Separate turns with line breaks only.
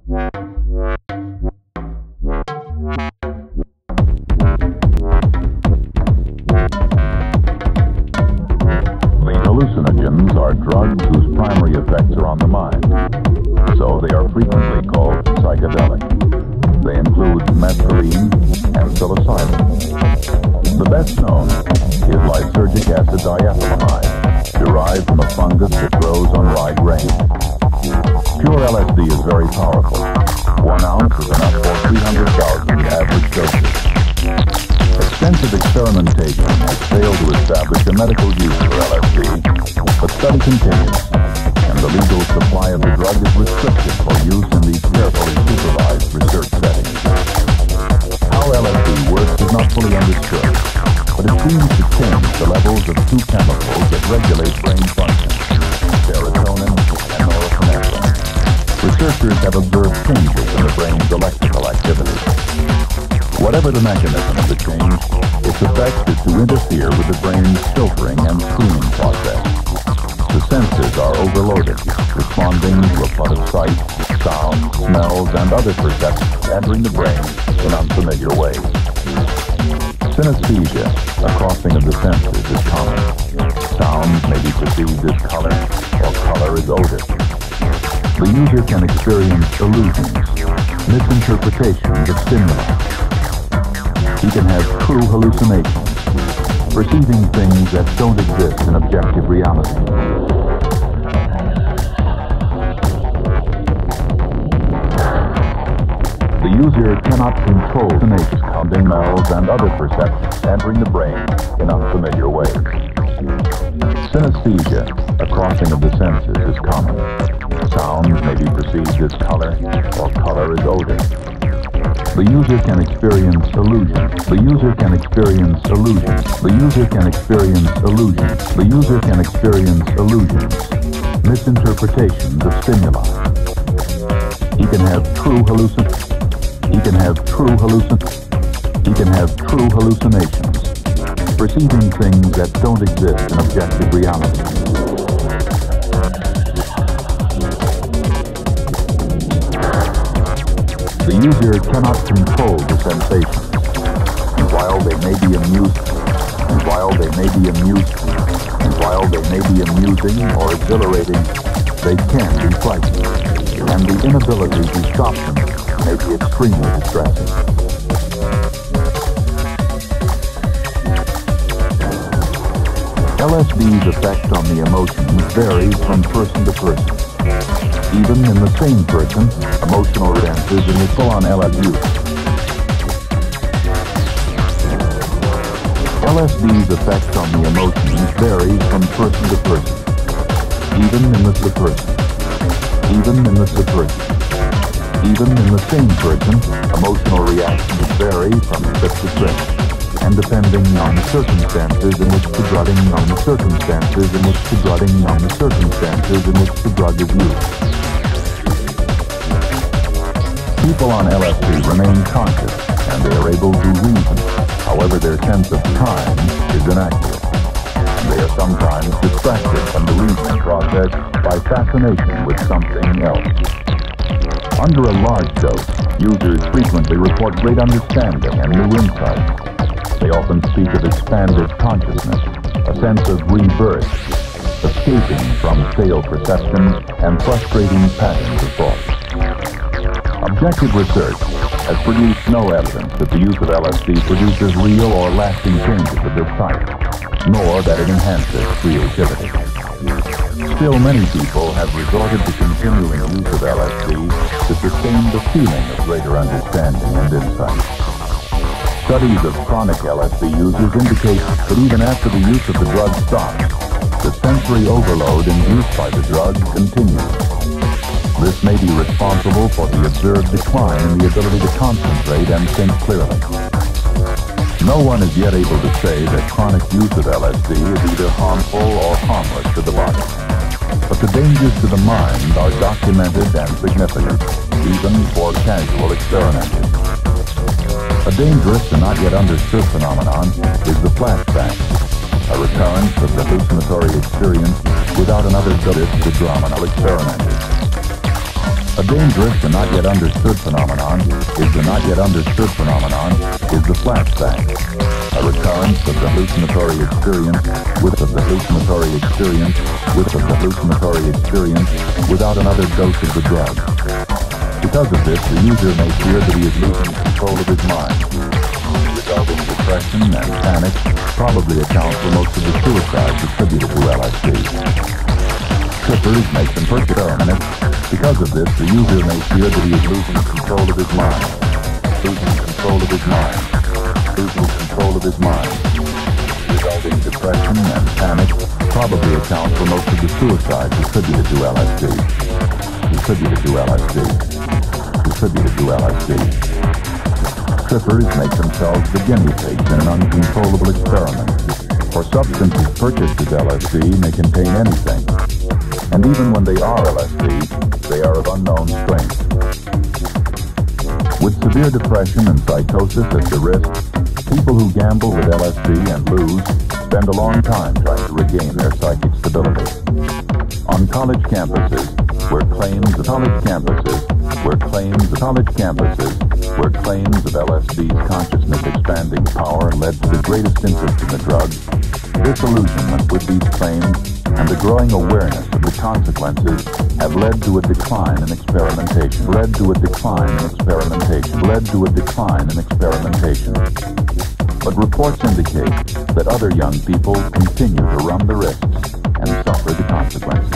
Hallucinogens are drugs whose primary effects are on the mind, so they are frequently called psychedelic. They include mescaline and psilocybin. The best known is lysergic acid diethylamide, derived from a fungus that grows on rye grain. Pure LSD is very powerful. 1 ounce is enough for 300,000 average doses. Extensive experimentation has failed to establish a medical use for LSD, but study continues, and the legal supply of the drug is restricted for use in these carefully supervised research settings. How LSD works is not fully understood, but it seems to change the levels of two chemicals that regulate brain function, serotonin and norepinephrine. Researchers have observed changes in the brain's electrical activity. Whatever the mechanism of the change, its effect is to interfere with the brain's filtering and screening process. The senses are overloaded, responding to a flood of sight, sound, smells, and other perceptions entering the brain in unfamiliar ways. Synesthesia, a crossing of the senses, is common. Sound may be perceived as color, or color as odor. The user can experience illusions, misinterpretations of stimuli. He can have true hallucinations, perceiving things that don't exist in objective reality. The user cannot control hallucinations, sounding, smells, and other perceptions entering the brain in unfamiliar ways. Synesthesia, a crossing of the senses, is common. Sound may be perceived as color, or color as odor. The user can experience illusions. The user can experience illusions. The user can experience illusions. The user can experience illusions, misinterpretations of stimuli. He can have true hallucinations. He can have true hallucinations, perceiving things that don't exist in objective reality. The user cannot control the sensations, and while they may be amusing or exhilarating, they can be frightening, and the inability to stop them may be extremely distressing. LSD's effect on the emotions varies from person to person. Even in the same person, emotional responses in the full-on LSD. LSD's effect on the emotions varies from person to person. Even in the same person, emotional reactions vary from trip to trip, and depending on the circumstances in which the drug is used. People on LSD remain conscious, and they are able to reason. However, their sense of time is inaccurate. They are sometimes distracted from the reasoning process by fascination with something else. Under a large dose, users frequently report great understanding and new insight. They often speak of expanded consciousness, a sense of rebirth, escaping from stale perceptions and frustrating patterns of thought. Objective research has produced no evidence that the use of LSD produces real or lasting changes of this type, nor that it enhances creativity. Still, many people have resorted to continuing use of LSD to sustain the feeling of greater understanding and insight. Studies of chronic LSD users indicate that even after the use of the drug stops, the sensory overload induced by the drug continues. This may be responsible for the observed decline in the ability to concentrate and think clearly. No one is yet able to say that chronic use of LSD is either harmful or harmless to the body. But the dangers to the mind are documented and significant, even for casual experimenters. A dangerous and not yet understood phenomenon is the flashback, a recurrence of the hallucinatory experience without another dose to drama experimenters. A dangerous and not yet understood phenomenon is the flashback, a recurrence of the hallucinatory experience without another dose of the drug. Because of this, the user may fear that he is losing control of his mind. Resulting depression and panic probably account for most of the suicides attributed to LSD. Trippers make them experiment. Because of this, the user may fear that he is losing control of his mind. Resulting depression and panic probably account for most of the suicides attributed to LSD. Trippers make themselves the guinea pigs in an uncontrollable experiment. For substances purchased as LSD may contain anything. And even when they are LSD, they are of unknown strength. With severe depression and psychosis as the risk, people who gamble with LSD and lose spend a long time trying to regain their psychic stability. On college campuses, where claims of LSD's consciousness-expanding power led to the greatest interest in the drug, disillusionment with these claims and the growing awareness of the consequences have led to a decline in experimentation. But reports indicate that other young people continue to run the risks and suffer the consequences.